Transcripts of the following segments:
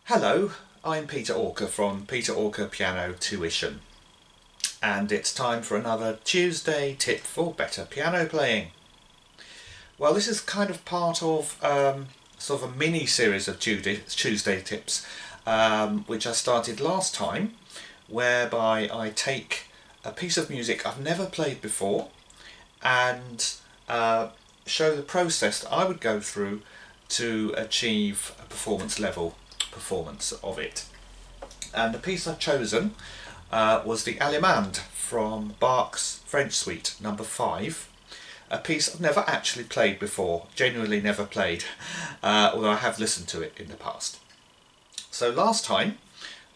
Hello, I'm Peter Orker from Peter Orker Piano Tuition, and it's time for another Tuesday tip for better piano playing. Well, this is kind of part of sort of a mini series of Tuesday tips, which I started last time, whereby I take a piece of music I've never played before and show the process that I would go through to achieve a performance of it. And the piece I've chosen was the Allemande from Bach's French Suite number 5, a piece I've never actually played before, genuinely never played, although I have listened to it in the past. So last time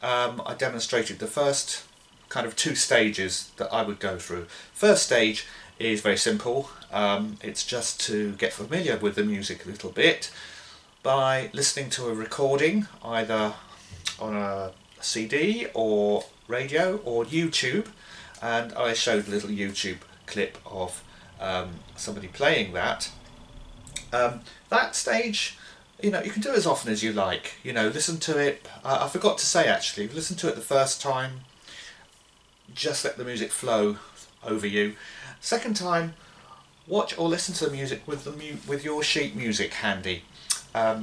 I demonstrated the first kind of 2 stages that I would go through. First stage is very simple, it's just to get familiar with the music a little bit by listening to a recording either on a CD or radio or YouTube, and I showed a little YouTube clip of somebody playing that. That stage, you can do it as often as you like, listen to it. I forgot to say actually, listen to it the first time, just let the music flow over you. Second time, watch or listen to the music with your sheet music handy,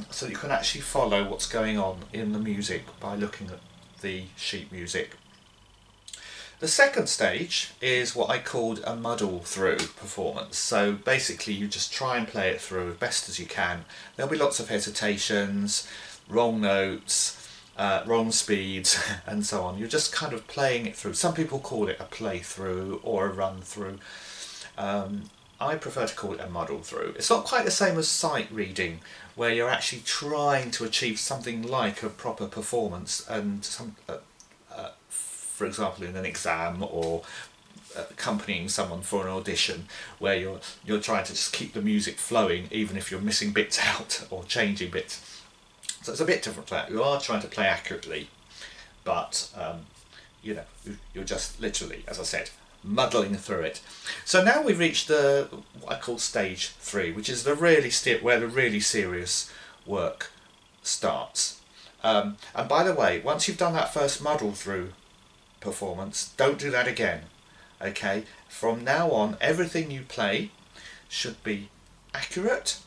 so that you can actually follow what's going on in the music by looking at the sheet music. The second stage is what I called a muddle through performance. So basically you just try and play it through as best as you can. There'll be lots of hesitations, wrong notes, wrong speeds and so on. You're just kind of playing it through. Some people call it a play through or a run through. I prefer to call it a muddle through. It's not quite the same as sight reading, where you're actually trying to achieve something like a proper performance, and for example in an exam or accompanying someone for an audition, where you're trying to just keep the music flowing even if you're missing bits out or changing bits. So it's a bit different from that. You are trying to play accurately, but you're just literally, as I said, muddling through it. So now we've reached what I call stage 3, which is where the really serious work starts. And by the way, once you've done that first muddle through performance, don't do that again. Okay, from now on everything you play should be accurate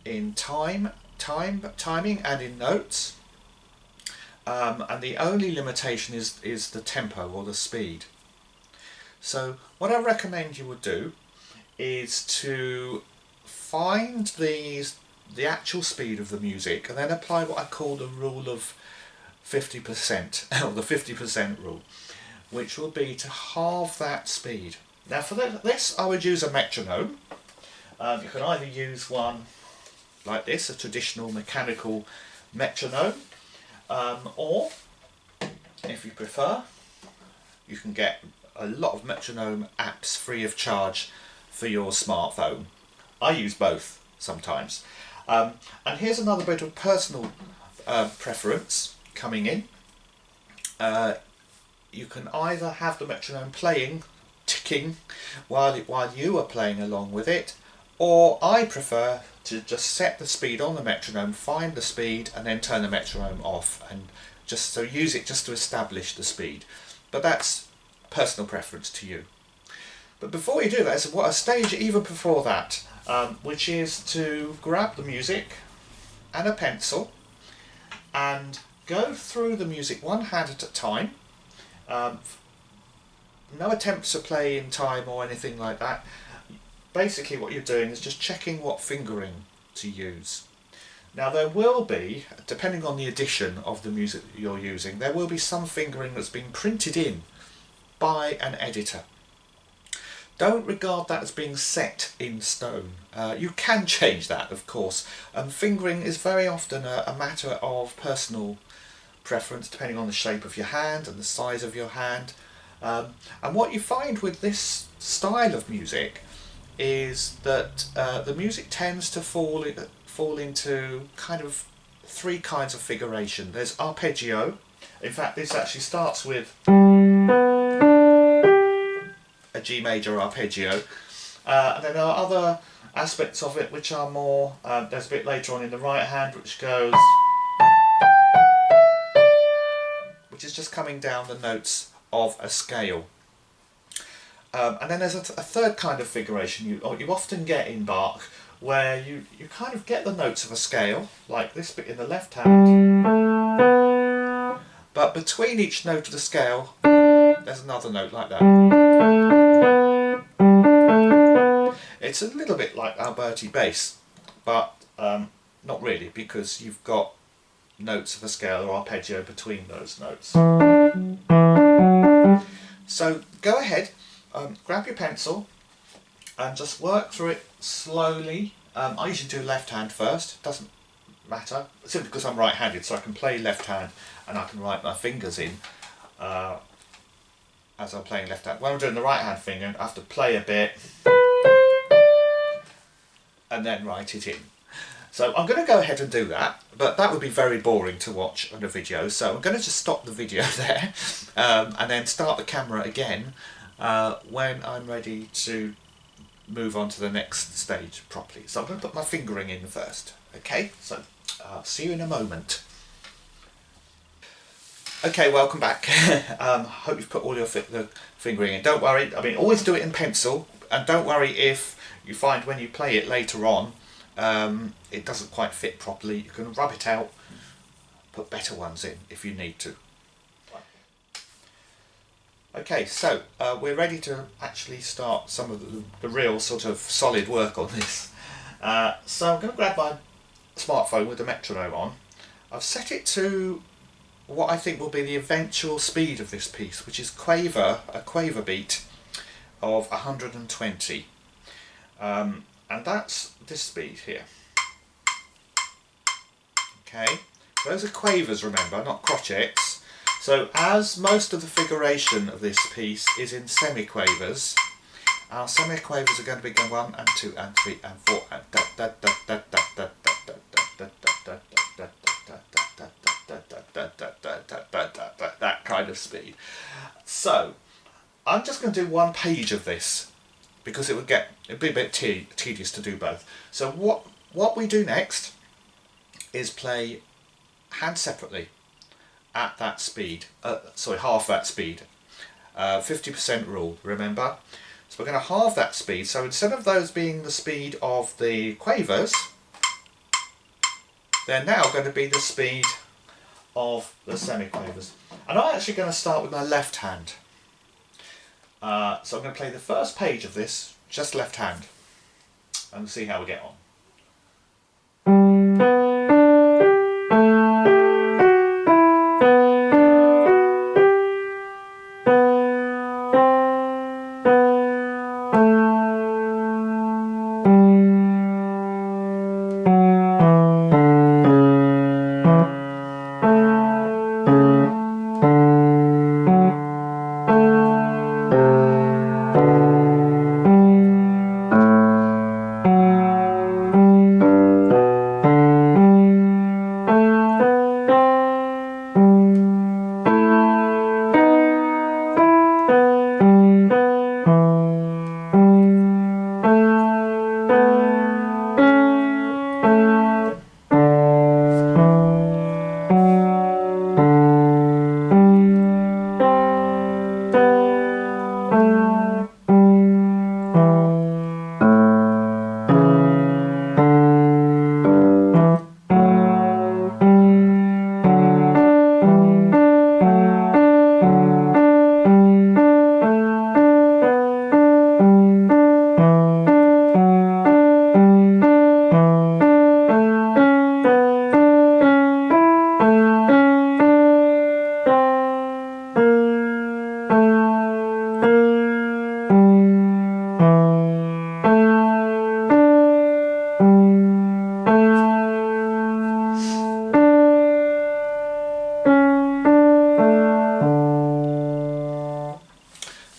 in timing and in notes, and the only limitation is the tempo or the speed. So what I recommend you would do is to find the actual speed of the music and then apply what I call the rule of 50%, or the 50% rule, which will be to halve that speed. Now for this I would use a metronome. You can either use one like this, a traditional mechanical metronome, or if you prefer, you can get a lot of metronome apps free of charge for your smartphone. I use both sometimes. And here's another bit of personal preference coming in. You can either have the metronome playing, ticking, while you are playing along with it, or I prefer to just set the speed on the metronome, find the speed, and then turn the metronome off, and just so use it just to establish the speed. But that's personal preference to you. But before you do that, there's a stage even before that, which is to grab the music and a pencil and go through the music one hand at a time. No attempts to play in time or anything like that. Basically what you're doing is just checking what fingering to use. Now there will be, depending on the edition of the music that you're using, there will be some fingering that's been printed in by an editor. Don't regard that as being set in stone. You can change that, of course. Fingering is very often a matter of personal preference, depending on the shape of your hand and the size of your hand. And what you find with this style of music is that the music tends to fall into kind of 3 kinds of figuration. There's arpeggio. In fact, this actually starts with a G major arpeggio, and then there are other aspects of it which are more, there's a bit later on in the right hand which goes which is just coming down the notes of a scale. And then there's a third kind of figuration you often get in Bach, where you kind of get the notes of a scale, like this bit in the left hand, but between each note of the scale there's another note like that. It's a little bit like Alberti bass, but not really, because you've got notes of a scale or arpeggio between those notes. So go ahead, grab your pencil and just work through it slowly. I usually do left hand first, doesn't matter, simply because I'm right-handed, so I can play left hand and I can write my fingers in as I'm playing left hand. When I'm doing the right hand finger, I have to play a bit and then write it in. So I'm going to go ahead and do that, but that would be very boring to watch on a video, so I'm going to just stop the video there and then start the camera again when I'm ready to move on to the next stage properly. So I'm going to put my fingering in first. Okay, so see you in a moment. Okay, welcome back. Hope you've put all your the fingering in. Don't worry, I mean, always do it in pencil, and don't worry if you find when you play it later on it doesn't quite fit properly. You can rub it out, put better ones in if you need to. Okay, so we're ready to actually start some of the real sort of solid work on this. So I'm going to grab my smartphone with the metronome on. I've set it to what I think will be the eventual speed of this piece, which is a quaver beat of 120. And that's this speed here. Okay, those are quavers, remember, not crotchets. So as most of the figuration of this piece is in semiquavers, our semiquavers are going to be going 1 and 2 and 3 and 4 and that kind of speed. So I'm just going to do one page of this because it'd be a bit tedious to do both. So what we do next is play hands separately at that speed, sorry, half that speed, 50% rule, remember? So we're going to halve that speed, so instead of those being the speed of the quavers, they're now going to be the speed of the semiquavers. And I'm actually going to start with my left hand. So I'm going to play the first page of this, just left hand, and see how we get on.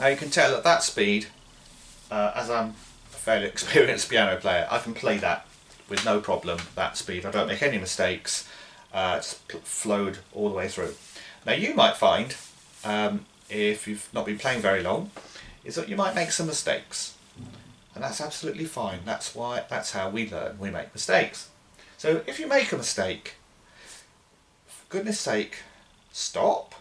Now you can tell at that speed, as I'm a fairly experienced piano player, I can play that with no problem, that speed. I don't make any mistakes, it's flowed all the way through. Now you might find, if you've not been playing very long, is that you might make some mistakes. And that's absolutely fine. That's how we learn, we make mistakes. So if you make a mistake, for goodness sake, stop,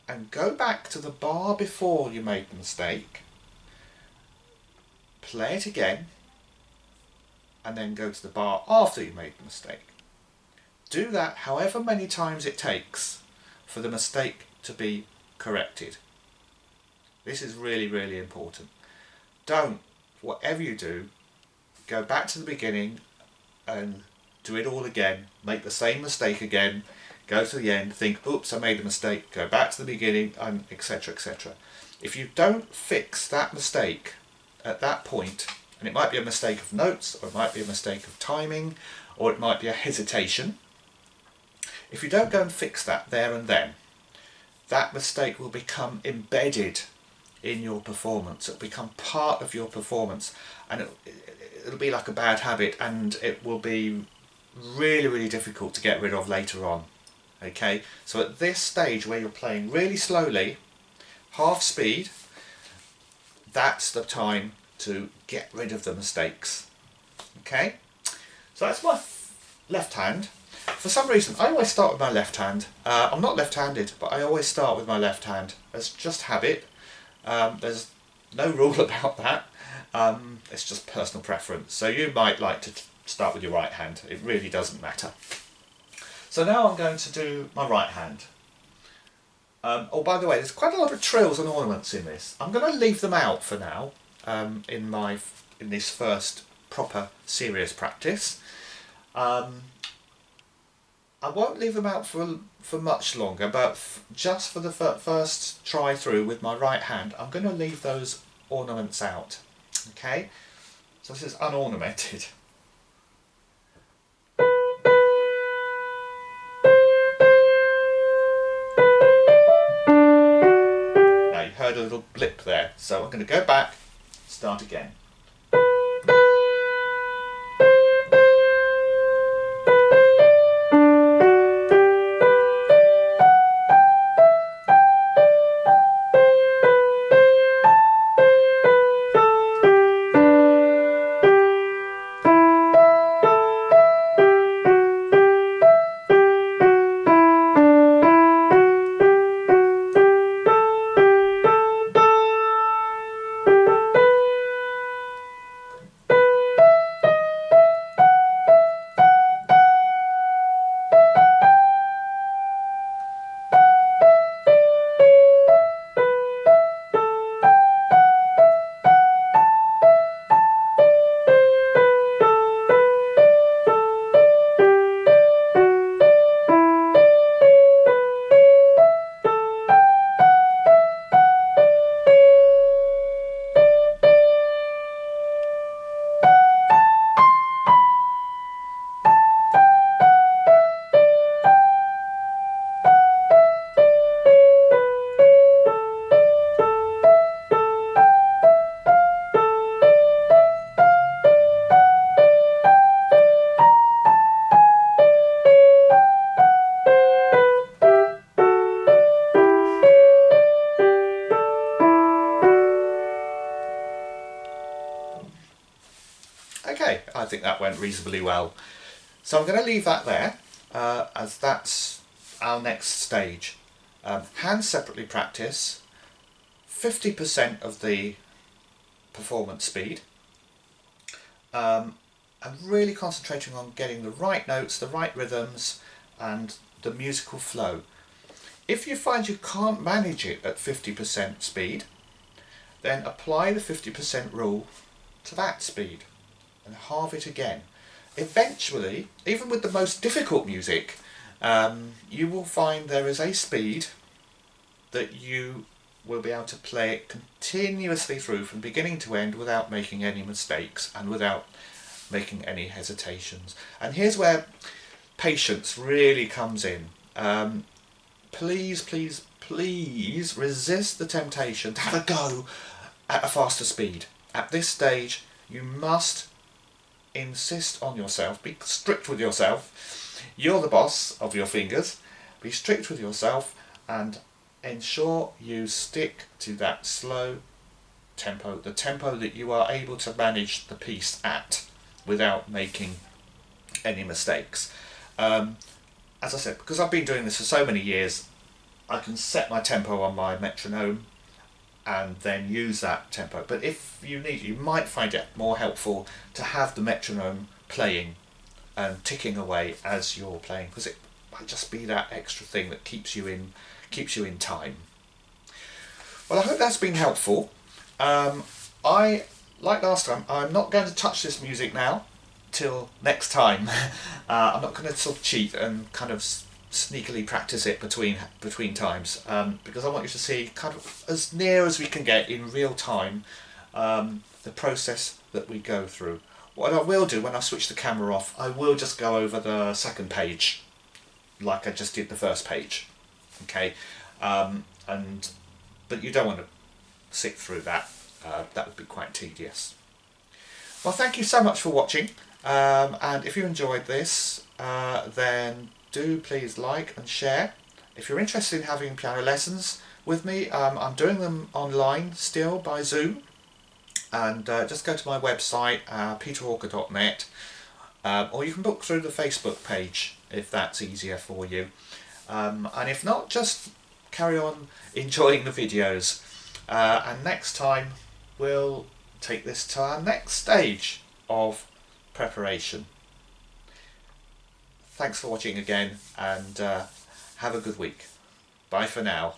and go back to the bar before you made the mistake, play it again, and then go to the bar after you made the mistake. Do that however many times it takes for the mistake to be corrected. This is really, really important. Don't, whatever you do, go back to the beginning and do it all again, make the same mistake again, go to the end, think, oops, I made a mistake, go back to the beginning, and etc, etc. If you don't fix that mistake at that point, and it might be a mistake of notes, or it might be a mistake of timing, or it might be a hesitation, if you don't go and fix that there and then, that mistake will become embedded in your performance. It'll become part of your performance, and it'll be like a bad habit, and it will be really, really difficult to get rid of later on. Okay, so at this stage where you're playing really slowly, half speed, that's the time to get rid of the mistakes. Okay, so that's my left hand. For some reason I always start with my left hand. I'm not left-handed, but I always start with my left hand. It's just habit. There's no rule about that. It's just personal preference. So you might like to start with your right hand. It really doesn't matter. So now I'm going to do my right hand. Oh, by the way, there's quite a lot of trills and ornaments in this. I'm going to leave them out for now in this first proper serious practice. I won't leave them out for much longer, but just for the first try through with my right hand, I'm going to leave those ornaments out. Okay, so this is unornamented. Now you heard a little blip there, so I'm going to go back, start again. Okay, I think that went reasonably well. So I'm going to leave that there as that's our next stage. Hand separately practice, 50% of the performance speed. I'm really concentrating on getting the right notes, the right rhythms and the musical flow. If you find you can't manage it at 50% speed, then apply the 50% rule to that speed and halve it again. Eventually, even with the most difficult music, you will find there is a speed that you will be able to play it continuously through from beginning to end without making any mistakes and without making any hesitations. And here's where patience really comes in. Please, please, please resist the temptation to have a go at a faster speed. At this stage, you must insist on yourself, be strict with yourself. You're the boss of your fingers. Be strict with yourself and ensure you stick to that slow tempo, the tempo that you are able to manage the piece at without making any mistakes. As I said, because I've been doing this for so many years, I can set my tempo on my metronome and then use that tempo. But if you need, you might find it more helpful to have the metronome playing and ticking away as you're playing, because it might just be that extra thing that keeps you in time. Well, I hope that's been helpful. I, like last time, I'm not going to touch this music now till next time. I'm not going to sort of cheat and kind of sneakily practice it between times, because I want you to see kind of as near as we can get in real time the process that we go through. What I will do when I switch the camera off, I will just go over the second page like I just did the first page. Okay, but you don't want to sit through that. That would be quite tedious. Well, thank you so much for watching, and if you enjoyed this, then do please like and share. If you're interested in having piano lessons with me, I'm doing them online still by Zoom, and just go to my website, peterhawker.net, or you can book through the Facebook page if that's easier for you, and if not, just carry on enjoying the videos, and next time we'll take this to our next stage of preparation. Thanks for watching again, and have a good week. Bye for now.